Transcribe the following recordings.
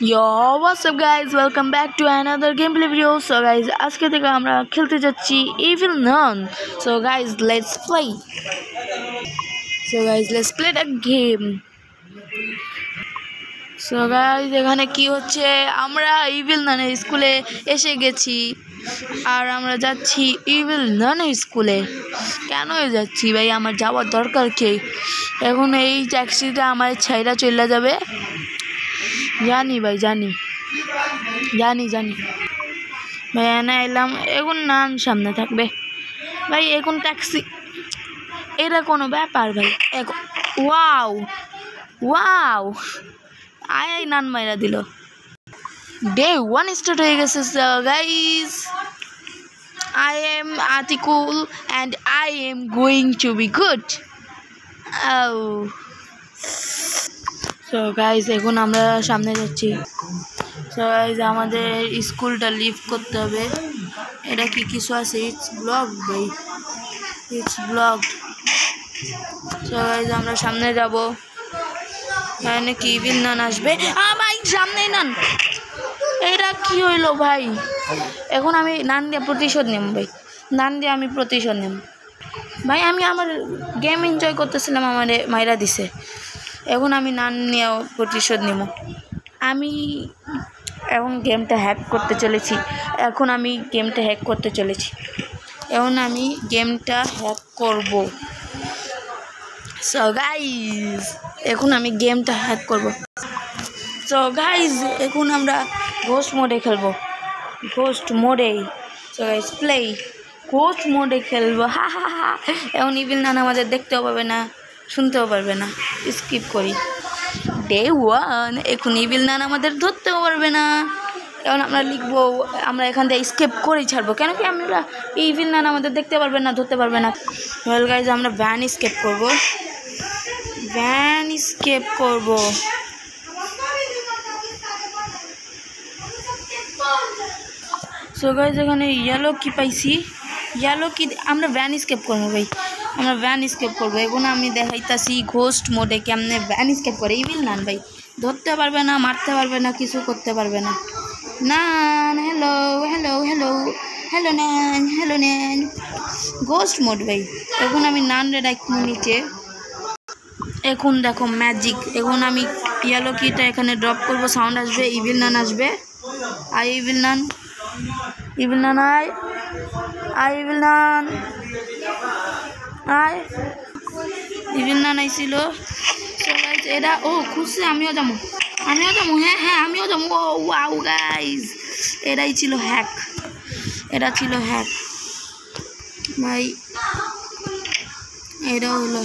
Yo, what's up guys? Welcome back to another gameplay video. So guys, আজকে থেকে আমরা খেলতে যাচ্ছি Evil Nun. So guys, let's play. Let's play the game. So guys, এখানে কি হচ্ছে? আমরা Evil Nun এর স্কুলে এসে গেছি আর আমরা যাচ্ছি Evil Nun এর স্কুলে। কেন যাচ্ছি ভাই? আমার যাওয়ার দরকার কি? এখন এই ট্যাক্সিটা আমার ছাইরা চলে যাবে। জানি ভাই, জানি ভাই, এনে এলাম। এখন নান সামনে থাকবে ভাই, এখন ট্যাক্সি, এটা কোনো ব্যাপার ভাই? এখন ওয়াও আয় নান মাইরা দিল। ডে 1 স্টার্ট হয়ে গেছে guys. I am Atikul and I am going to be good. So guys, এখন আমরা সামনে যাচ্ছি। So guys, আমাদের স্কুলটা লিভ করতে হবে। এটা কি কিছু আছে? ইটস ব্লক ভাই, ইটস ব্লকড। So guys, আমরা সামনে যাব। এখানে কি ইভিল নান আসবে? ভাই সামনেই নান। এটা কি হইলো ভাই? এখন আমি নান দিয়ে প্রতিশোধ নেব ভাই, নান দিয়ে আমি প্রতিশোধ নেব ভাই। আমি আমার গেম এনজয় করতেছিলাম, আমার মাইরা দিছে। এখন আমি নান নিয়ে প্রতিশোধ নেব। আমি এখন গেমটা হ্যাক করতে চলেছি। এখন আমি গেমটা হ্যাক করব। সো গাইজ, এখন আমি গেমটা হ্যাক করব। সো গাইজ, এখন আমরা ঘোস্ট মোডে খেলবো। ঘোস্ট মোডে। সো গাইজ, প্লে ঘোস্ট মোডে খেলবো। এখন ইভিল নান আমাদের দেখতেও পাবে না, শুনতেও পারবে না। স্কিপ করি। ডে 1, এখন ইভিল নান আমাদের ধরতেও পারবে না। এখন আমরা লিখবো, আমরা এখান থেকে স্কেপ করেই ছাড়বো। কেন কি আমরা ইভিল নান আমাদের দেখতে পারবে না, ধরতে পারবে না। ওয়েল গাইজ, আমরা ভ্যান স্কেপ করবো। সো গাইজ, এখানে ইয়েলো কি পাইছি? ইয়েলো কি? আমরা ভ্যান স্কেপ করবো ভাই, আমরা ভ্যান স্কেপ করবো। এখন আমি দেখাইতাছি ঘোস্ট মোডে কেমনে ভ্যান স্কেপ করে। ইভিল নান ভাই ধরতে পারবে না, মারতে পারবে না, কিছু করতে পারবে না। নান হ্যালো ন্যান ঘোস্ট মোড ভাই। এখন আমি নান রে ডাকবো নিচে। এখন দেখো ম্যাজিক। এখন আমি ইয়েলো কিটা এখানে ড্রপ করবো, সাউন্ড আসবে, ইভিল নান আসবে। আই ইভিল নান আয়, ইভিল নান আইছিল। এটা খুশি, আমিও যাবো। হ্যাঁ আমিও যাবো। ওয়াও গাইজ, এটাই ছিল হ্যাক। ভাই, এটাই হইলো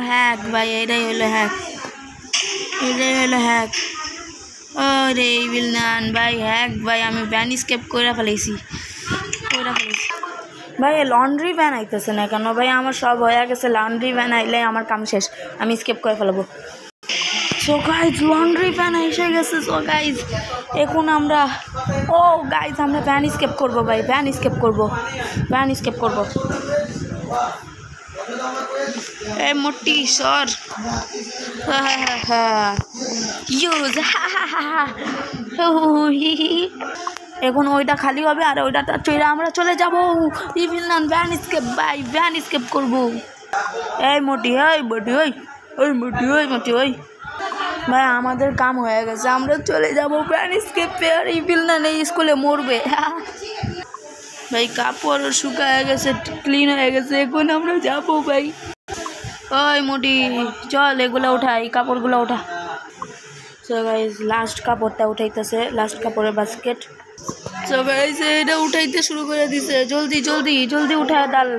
হ্যাক ভাই, এটাই হইলো হ্যাক। রে ইভিল নান ভাই, হ্যাক ভাই। আমি ভ্যান স্কেপ করে ফেলেছি ভাই। লন্ড্রি ভ্যান আইতেছে না কেন ভাই? আমার সব হয়ে গেছে। লন্ড্রি ভ্যান আইলে আমার কাম শেষ, আমি স্কেপ করে ফেলবো। সো গাইজ, লন্ড্রি ভ্যান এসে গেছে। সো গাইজ, এখন আমরা গাইজ আমরা ভ্যান স্কেপ করবো ভাই, ভ্যান স্কেপ করবো। এ মোটি সর ইউজ এখন ওইটা খালি হবে আর ওইটা চলে আমরা চলে যাবো। ইভিল নান ভ্যান স্কেপ ভাই, ভ্যান স্কেপ করবো। এই মোটি ওই ভাই, আমাদের কাম হয়ে গেছে। আমরা চলে যাবো ভ্যান স্কেপে আর ইভিল নান এই স্কুলে মরবে ভাই। কাপড় শুকায় গেছে, ক্লিন হয়ে গেছে। এখন আমরা যাবো ভাই। ওই মোটি চল, এগুলো উঠাই, কাপড়গুলো উঠা। সো গাইজ, লাস্ট কাপড়টা উঠাইতেছে, লাস্ট কাপড়ের বাস্কেট। সো গাইজ, এটা উঠাইতে শুরু করে দিছে। জলদি উঠায় ডাল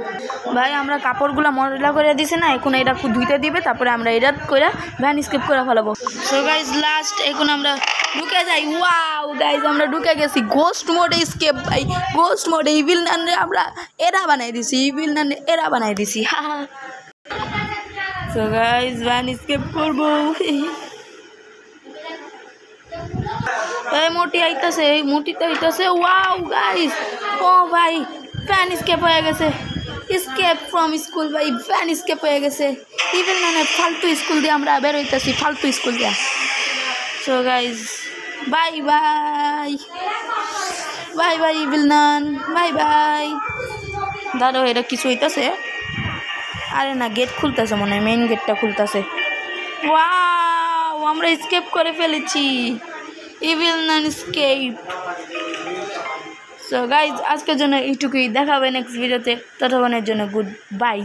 ভাই। আমরা কাপড়গুলো ময়লা করে দিছে না, এখন এটা ধুইতে দিবে, তারপরে আমরা এটা করে ভ্যান স্কেপ করে ফেলাবো। সো গাইজ, লাস্ট এখন আমরা ঢুকে যাই। ওয়াও গাইজ, আমরা ঢুকে গেছি ঘোস্ট মোডে স্কেপ ভাই। ঘোস্ট মোডে ইভিল নান রে আমরা এরা বানাই দিছি। সো গাইজ, ভ্যান স্কেপ করবো। এই মোটি আইতাছে। ওয়াও গাইজ, ভাই ভ্যান স্কেপ হয়ে গেছে। স্কেপ ফ্রম স্কুল ভাই, ভ্যান স্কেপ হয়ে গেছে। ইভিল নানের ফালতু স্কুল দিয়ে আমরা বের হইতেছি, ফালতু স্কুল দিয়া। So guys bye bye, bye bye evil nun, bye bye. দাঁড়াও, এটা কিছু হইতাছে? আরে না, গেট খুলতেছে মনে হয়, মেইন গেটটা খুলতেছে। ওয়াও, আমরা স্কেপ করে ফেলেছি, ইভিল নান স্কেপ। সো গাইজ আজকের জন্য এইটুকুই, দেখা হবে নেক্সট ভিডিওতে, ততক্ষণের জন্য গুড বাই।